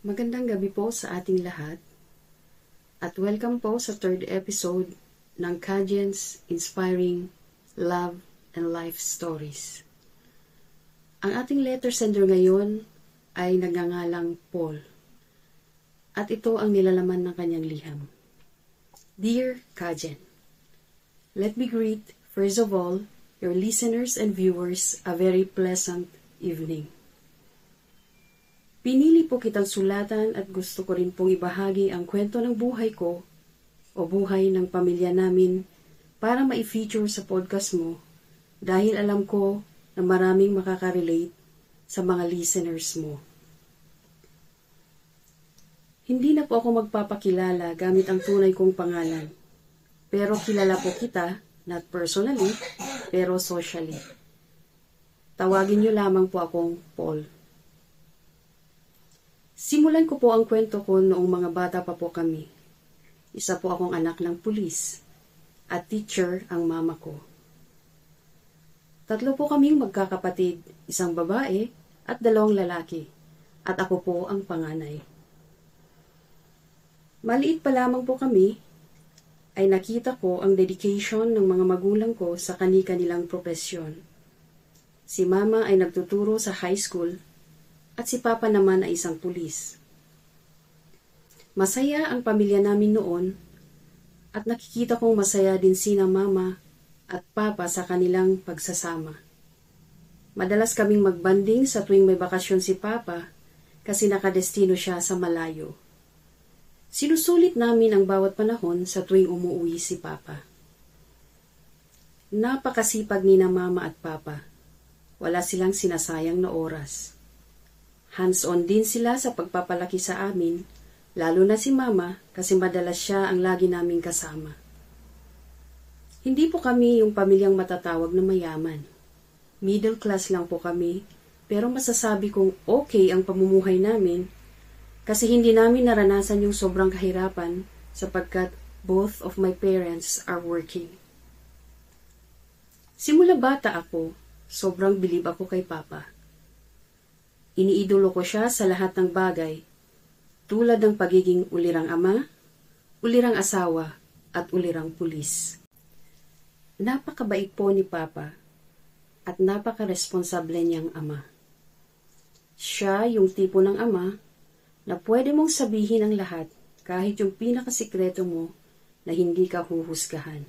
Magandang gabi po sa ating lahat at welcome po sa third episode ng Kajen's Inspiring Love and Life Stories. Ang ating letter sender ngayon ay nagngangalang Paul at ito ang nilalaman ng kanyang liham. Dear Kajen, let me greet, first of all, your listeners and viewers a very pleasant evening. Pinili po kitang sulatan at gusto ko rin pong ibahagi ang kwento ng buhay ko o buhay ng pamilya namin para ma-feature sa podcast mo dahil alam ko na maraming makakarelate sa mga listeners mo. Hindi na po ako magpapakilala gamit ang tunay kong pangalan, pero kilala po kita, not personally, pero socially. Tawagin niyo lamang po akong Paul. Simulan ko po ang kwento ko noong mga bata pa po kami. Isa po akong anak ng pulis at teacher ang mama ko. Tatlo po kaming magkakapatid, isang babae at dalawang lalaki, at ako po ang panganay. Maliit pa lamang po kami, ay nakita ko ang dedication ng mga magulang ko sa kani-kanilang propesyon. Si mama ay nagtuturo sa high school at si papa naman ay isang pulis. Masaya ang pamilya namin noon at nakikita kong masaya din sina mama at papa sa kanilang pagsasama. Madalas kaming magbanding sa tuwing may bakasyon si papa kasi nakadestino siya sa malayo. Sinusulit namin ang bawat panahon sa tuwing umuwi si papa. Napakasipag ni na mama at papa. Wala silang sinasayang na oras. Hands-on din sila sa pagpapalaki sa amin, lalo na si mama kasi madalas siya ang lagi naming kasama. Hindi po kami yung pamilyang matatawag na mayaman. Middle class lang po kami, pero masasabi kong okay ang pamumuhay namin kasi hindi namin naranasan yung sobrang kahirapan sapagkat both of my parents are working. Simula bata ako, sobrang bilib ako kay papa. Iniidolo ko siya sa lahat ng bagay, tulad ng pagiging ulirang ama, ulirang asawa, at ulirang pulis. Napakabait po ni Papa at napakaresponsable niyang ama. Siya yung tipo ng ama na pwede mong sabihin ang lahat kahit yung pinakasikreto mo na hindi ka huhusgahan.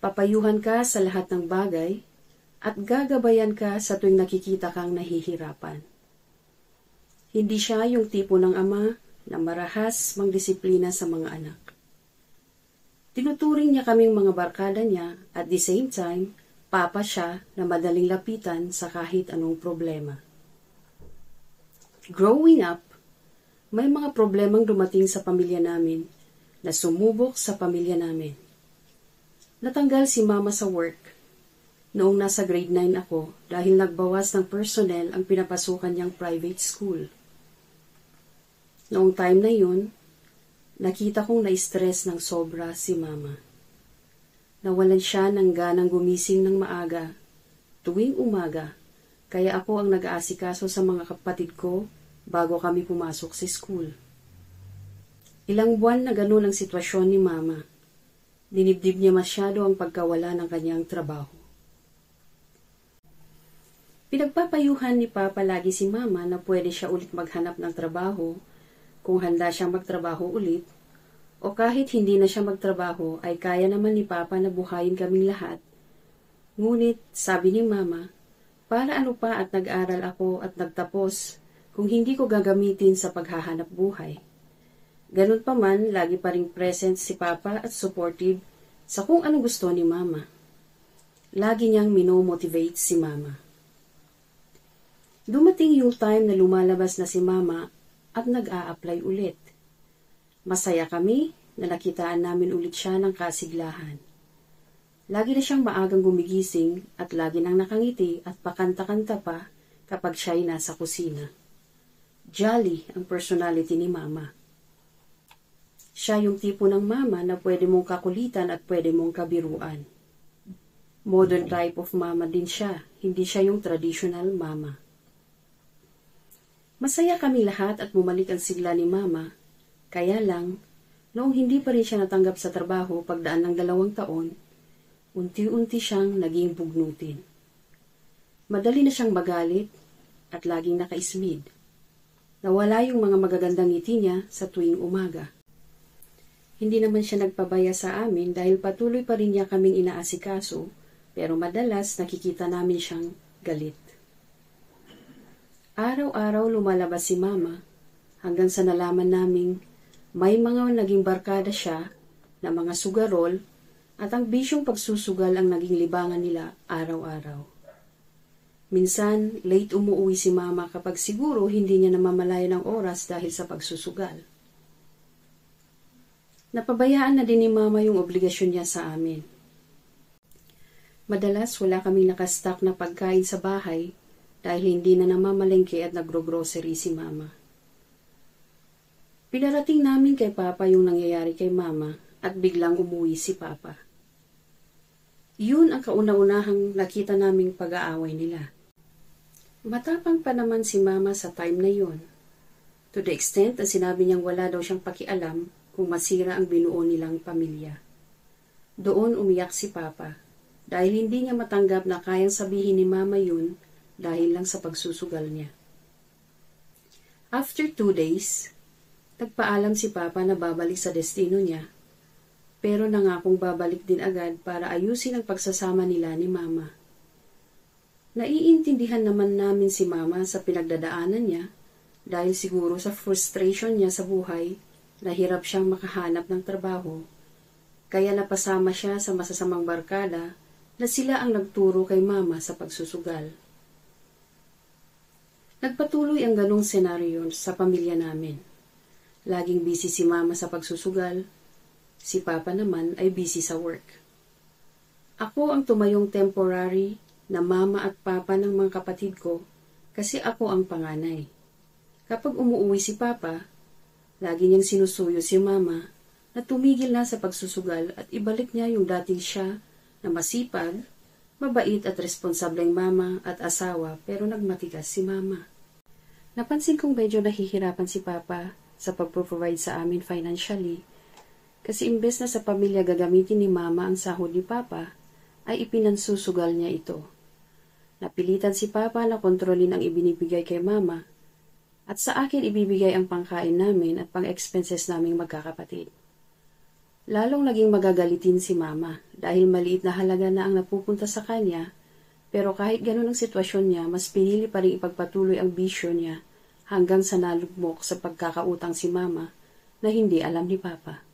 Papayuhan ka sa lahat ng bagay at gagabayan ka sa tuwing nakikita kang nahihirapan. Hindi siya yung tipo ng ama na marahas mangdisiplina sa mga anak. Tinuturing niya kaming mga barkada niya at the same time, papa siya na madaling lapitan sa kahit anong problema. Growing up, may mga problemang dumating sa pamilya namin na sumubok sa pamilya namin. Natanggal si mama sa work noong nasa grade 9 ako dahil nagbawas ng personnel ang pinapasukan niyang private school. Noong time na yun, nakita kong na-stress ng sobra si mama. Nawalan siya ng ganang gumising ng maaga tuwing umaga, kaya ako ang nag-aasikaso sa mga kapatid ko bago kami pumasok sa school. Ilang buwan na ganun ang sitwasyon ni mama. Dinibdib niya masyado ang pagkawala ng kanyang trabaho. Pinagpapayuhan ni Papa lagi si Mama na pwede siya ulit maghanap ng trabaho kung handa siyang magtrabaho ulit o kahit hindi na siya magtrabaho ay kaya naman ni Papa na buhayin kaming lahat. Ngunit sabi ni Mama, para ano pa at nag-aral ako at nagtapos kung hindi ko gagamitin sa paghahanap buhay. Ganun pa man, lagi pa ring present si Papa at supportive sa kung anong gusto ni Mama. Lagi niyang minomotivate si Mama. Dumating yung time na lumalabas na si Mama at nag-a-apply ulit. Masaya kami na nakitaan namin ulit siya ng kasiglahan. Lagi na siyang maagang gumigising at lagi nang nakangiti at pakanta-kanta pa kapag siya'y nasa kusina. Jolly ang personality ni Mama. Siya yung tipo ng mama na pwede mong kakulitan at pwede mong kabiruan. Modern type of mama din siya, hindi siya yung traditional mama. Masaya kami lahat at bumalik ang sigla ni Mama. Kaya lang, noong hindi pa rin siya natanggap sa trabaho pagdaan ng 2 taon, unti-unti siyang naging bugnutin. Madali na siyang magalit at laging nakaismid. Nawala yung mga magagandang ngiti niya sa tuwing umaga. Hindi naman siya nagpabaya sa amin dahil patuloy pa rin niya kaming inaasikaso, pero madalas nakikita namin siyang galit. Araw-araw lumalabas si Mama hanggang sa nalaman naming may mga naging barkada siya na mga sugarol at ang bisyong pagsusugal ang naging libangan nila araw-araw. Minsan, late umuwi si Mama kapag siguro hindi niya namamalayan ng oras dahil sa pagsusugal. Napabayaan na din ni Mama yung obligasyon niya sa amin. Madalas wala kaming nakastock na pagkain sa bahay dahil hindi na namamalengke at nagro-grocery si Mama. Pinarating namin kay Papa yung nangyayari kay Mama at biglang umuwi si Papa. Yun ang kauna-unahang nakita naming pag-aaway nila. Matapang pa naman si Mama sa time na yun. To the extent na sinabi niyang wala daw siyang pakialam kung masira ang binuo nilang pamilya. Doon umiyak si Papa dahil hindi niya matanggap na kayang sabihin ni Mama yun dahil lang sa pagsusugal niya. After 2 days, nagpaalam si Papa na babalik sa destino niya, pero nangakong babalik din agad para ayusin ang pagsasama nila ni Mama. Naiintindihan naman namin si Mama sa pinagdadaanan niya dahil siguro sa frustration niya sa buhay, nahirap siyang makahanap ng trabaho, kaya napasama siya sa masasamang barkada na sila ang nagturo kay Mama sa pagsusugal. Nagpatuloy ang ganong senaryo sa pamilya namin. Laging busy si Mama sa pagsusugal, si Papa naman ay busy sa work. Ako ang tumayong temporary na Mama at Papa ng mga kapatid ko kasi ako ang panganay. Kapag umuwi si Papa, lagi niyang sinusuyo si Mama na tumigil na sa pagsusugal at ibalik niya yung dating siya na masipag, mabait at responsableng mama at asawa pero nagmatigas si Mama. Napansin kong medyo nahihirapan si Papa sa pagpro-provide sa amin financially kasi imbes na sa pamilya gagamitin ni Mama ang sahod ni Papa, ay ipinansusugal niya ito. Napilitan si Papa na kontrolin ang ibinibigay kay Mama at sa akin ibibigay ang pangkain namin at pang-expenses naming magkakapatid. Lalong naging magagalitin si Mama dahil maliit na halaga na ang napupunta sa kanya, pero kahit ganun ang sitwasyon niya, mas pinili pa rin ipagpatuloy ang bisyo niya hanggang sa nalugmok sa pagkakautang si Mama na hindi alam ni Papa.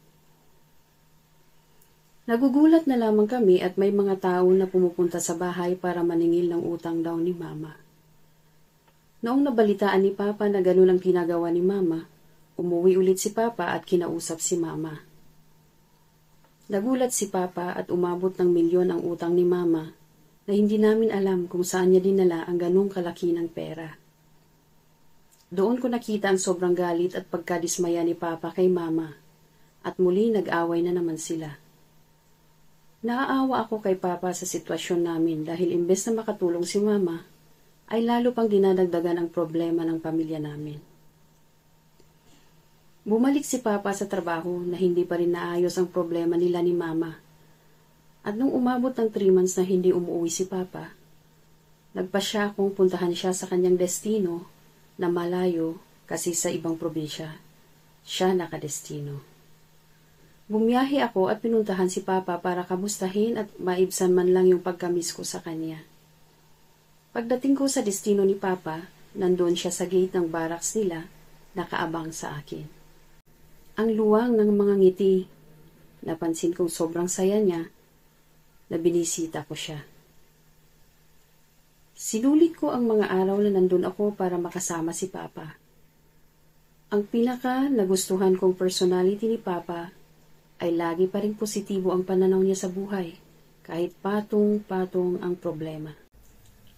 Nagugulat na lamang kami at may mga tao na pumupunta sa bahay para maningil ng utang daw ni Mama. Noong nabalitaan ni Papa na ganun ang ginagawa ni Mama, umuwi ulit si Papa at kinausap si Mama. Nagulat si Papa at umabot ng milyon ang utang ni Mama na hindi namin alam kung saan niya dinala ang ganung kalaki ng pera. Doon ko nakita ang sobrang galit at pagkadismaya ni Papa kay Mama at muli nag-away na naman sila. Naaawa ako kay Papa sa sitwasyon namin dahil imbes na makatulong si Mama, ay lalo pang dinadagdagan ang problema ng pamilya namin. Bumalik si Papa sa trabaho na hindi pa rin naayos ang problema nila ni Mama. At nung umabot ng 3 months na hindi umuwi si Papa, nagpasya akong puntahan siya sa kanyang destino na malayo kasi sa ibang probinsya. Siya nakadestino. Bumiyahe ako at pinuntahan si Papa para kamustahin at maibsan man lang yung pagkamiss ko sa kanya. Pagdating ko sa destino ni Papa, nandoon siya sa gate ng barracks nila, nakaabang sa akin. Ang luwang ng mga ngiti, napansin kong sobrang saya niya, na binisita ko siya. Sinulit ko ang mga araw na nandun ako para makasama si Papa. Ang pinaka nagustuhan kong personality ni Papa ay lagi pa rin positibo ang pananaw niya sa buhay, kahit patong-patong ang problema.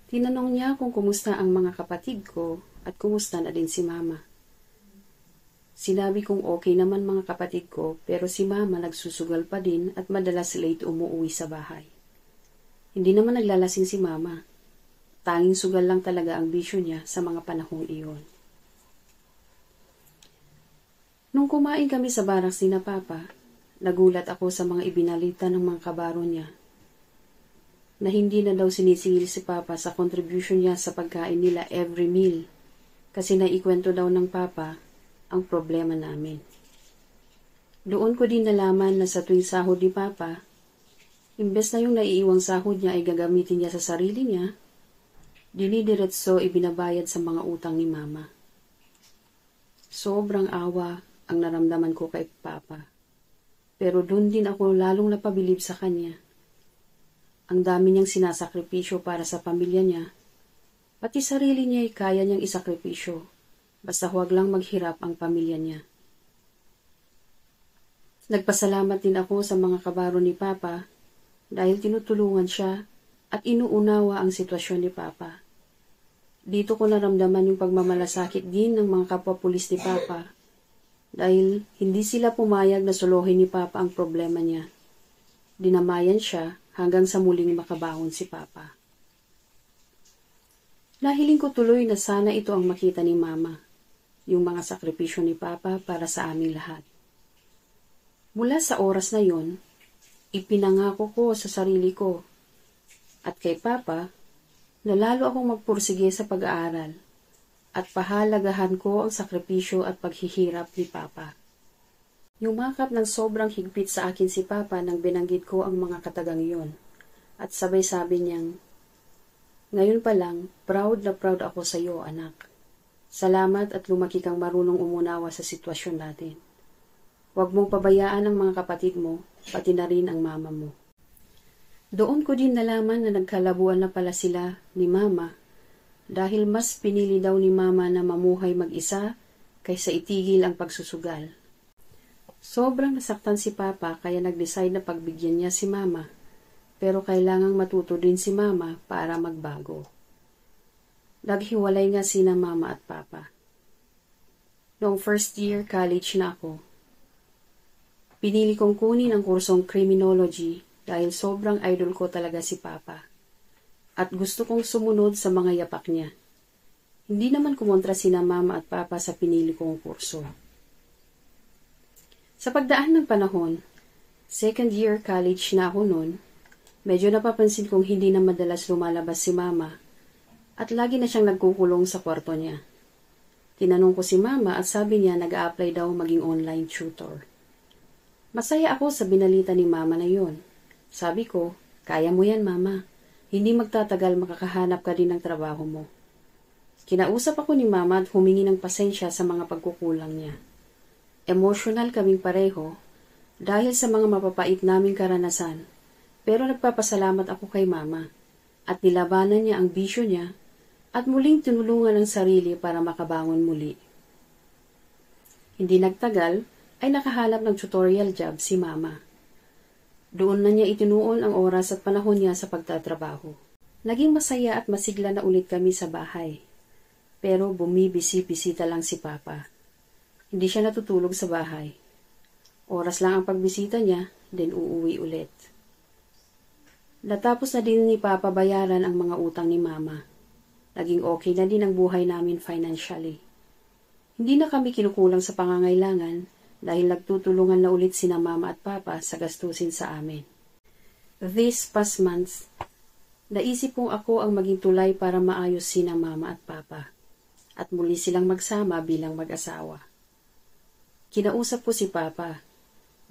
Tinanong niya kung kumusta ang mga kapatid ko at kumusta na din si Mama. Sinabi kong okay naman mga kapatid ko pero si Mama nagsusugal pa din at madalas late umuwi sa bahay. Hindi naman naglalasing si Mama. Tanging sugal lang talaga ang bisyo niya sa mga panahong iyon. kumain kami sa baraks ni na Papa, nagulat ako sa mga ibinalita ng mga kabaro niya na hindi na daw sinisingil si Papa sa contribution niya sa pagkain nila every meal kasi naikwento daw ng Papa ang problema namin. Doon ko din nalaman na sa tuwing sahod ni Papa, imbes na yung naiiwang sahod niya ay gagamitin niya sa sarili niya, dinidiretso ibinabayad sa mga utang ni Mama. Sobrang awa ang naramdaman ko kay Papa. Pero doon din ako lalong napabilib sa kanya. Ang dami niyang sinasakripisyo para sa pamilya niya, pati sarili niya ay kaya niyang isakripisyo, basta huwag lang maghirap ang pamilya niya. Nagpasalamat din ako sa mga kabaro ni Papa dahil tinutulungan siya at inuunawa ang sitwasyon ni Papa. Dito ko naramdaman yung pagmamalasakit din ng mga kapwa-pulis ni Papa dahil hindi sila pumayag na solohin ni Papa ang problema niya. Dinamayan siya hanggang sa muling makabangon si Papa. Nahiling ko tuloy na sana ito ang makita ni Mama, yung mga sakripisyo ni Papa para sa aming lahat. Mula sa oras na yon, ipinangako ko sa sarili ko at kay Papa na lalo akong magpursige sa pag-aaral at pahalagahan ko ang sakripisyo at paghihirap ni Papa. Yumakap ng sobrang higpit sa akin si Papa nang binanggit ko ang mga katagang iyon. At sabay sabi niyang, "Ngayon pa lang, proud na proud ako sa iyo, anak. Salamat at lumaki kang marunong umunawa sa sitwasyon natin. Huwag mong pabayaan ang mga kapatid mo, pati na rin ang mama mo." Doon ko din nalaman na nagkalabuan na pala sila ni Mama dahil mas pinili daw ni Mama na mamuhay mag-isa kaysa itigil ang pagsusugal. Sobrang nasaktan si Papa kaya nag-decide na pagbigyan niya si Mama, pero kailangang matuto din si Mama para magbago. Naghiwalay nga sina Mama at Papa. Noong first year college na ako, pinili kong kunin ang kursong criminology dahil sobrang idol ko talaga si Papa at gusto kong sumunod sa mga yapak niya. Hindi naman kumontra sina Mama at Papa sa pinili kong kurso. Sa pagdaan ng panahon, second year college na ako noon, medyo napapansin kong hindi na madalas lumalabas si Mama at lagi na siyang nagkukulong sa kwarto niya. Tinanong ko si Mama at sabi niya nag-a-apply daw maging online tutor. Masaya ako sa binalita ni Mama na yun. Sabi ko, "Kaya mo yan, Mama. Hindi magtatagal makakahanap ka din ng trabaho mo." Kinausap ako ni Mama at humingi ng pasensya sa mga pagkukulang niya. Emotional kaming pareho dahil sa mga mapapait naming karanasan, pero nagpapasalamat ako kay Mama at nilabanan niya ang bisyo niya at muling tinulungan ang sarili para makabangon muli. Hindi nagtagal ay nakahanap ng tutorial job si Mama. Doon na niya itinuon ang oras at panahon niya sa pagtatrabaho. Naging masaya at masigla na ulit kami sa bahay, pero bumibisi-bisita lang si Papa. Hindi siya natutulog sa bahay. Oras lang ang pagbisita niya, then uuwi ulit. Natapos na din ni Papa bayaran ang mga utang ni Mama. Naging okay na din ang buhay namin financially. Hindi na kami kinukulang sa pangangailangan dahil nagtutulungan na ulit sina Mama at Papa sa gastusin sa amin. This past months, naisip kong ako ang maging tulay para maayos sina Mama at Papa at muli silang magsama bilang mag-asawa. Kinausap ko si Papa.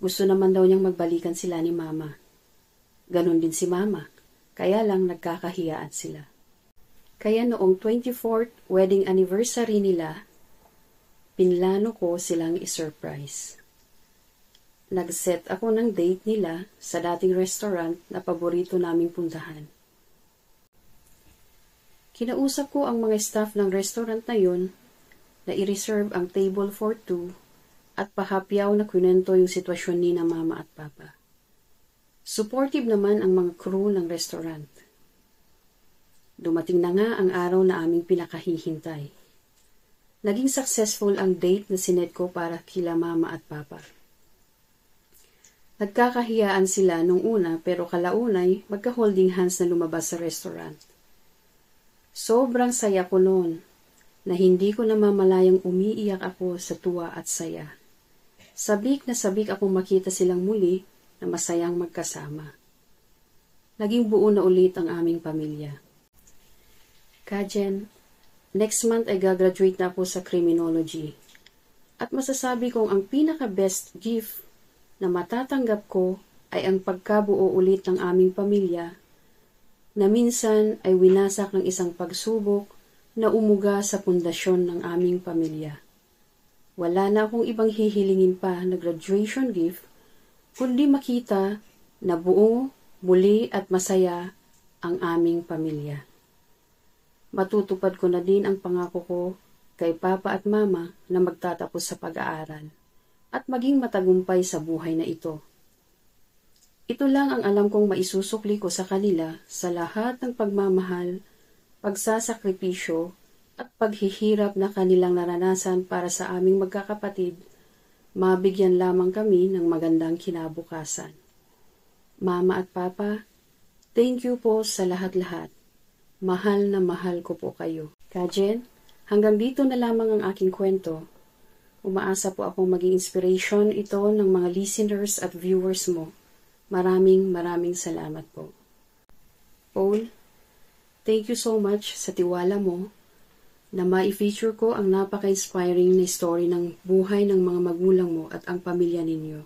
Gusto naman daw niyang magbalikan sila ni Mama. Ganon din si Mama, kaya lang nagkakahiyaan sila. Kaya noong 24th wedding anniversary nila, pinlano ko silang isurprise. Nag-set ako ng date nila sa dating restaurant na paborito naming puntahan. Kinausap ko ang mga staff ng restaurant na yun na i-reserve ang table for two at pahapyaw na kwento yung sitwasyon ni na Mama at Papa. Supportive naman ang mga crew ng restaurant. Dumating na nga ang araw na aming pinakahihintay. Naging successful ang date na sinet ko para kila Mama at Papa. Nagkakahiyaan sila nung una pero kalaunay magka-holding hands na lumabas sa restaurant. Sobrang saya ko noon na hindi ko namamalayang umiiyak ako sa tuwa at saya. Sabik na sabik akong makita silang muli na masayang magkasama. Naging buo na ulit ang aming pamilya. Kajen, next month ay gagraduate na ako sa criminology. At masasabi kong ang pinaka-best gift na matatanggap ko ay ang pagkabuo ulit ng aming pamilya na minsan ay winasak ng isang pagsubok na umuga sa pundasyon ng aming pamilya. Wala na akong ibang hihilingin pa na graduation gift, kundi makita na buo, muli at masaya ang aming pamilya. Matutupad ko na din ang pangako ko kay Papa at Mama na magtatapos sa pag-aaral at maging matagumpay sa buhay na ito. Ito lang ang alam kong maisusukli ko sa kanila sa lahat ng pagmamahal, pagsasakripisyo at paghihirap na kanilang naranasan para sa aming magkakapatid, mabigyan lamang kami ng magandang kinabukasan. Mama at Papa, thank you po sa lahat-lahat. Mahal na mahal ko po kayo. Kajen, hanggang dito na lamang ang aking kwento. Umaasa po akong maging inspiration ito ng mga listeners at viewers mo. Maraming salamat po. Paul, thank you so much sa tiwala mo na ma-feature ko ang napaka-inspiring na story ng buhay ng mga magulang mo at ang pamilya ninyo.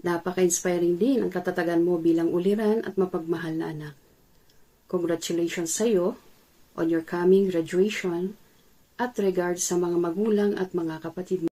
Napaka-inspiring din ang katatagan mo bilang uliran at mapagmahal na anak. Congratulations sa iyo on your coming graduation at regards sa mga magulang at mga kapatid mo.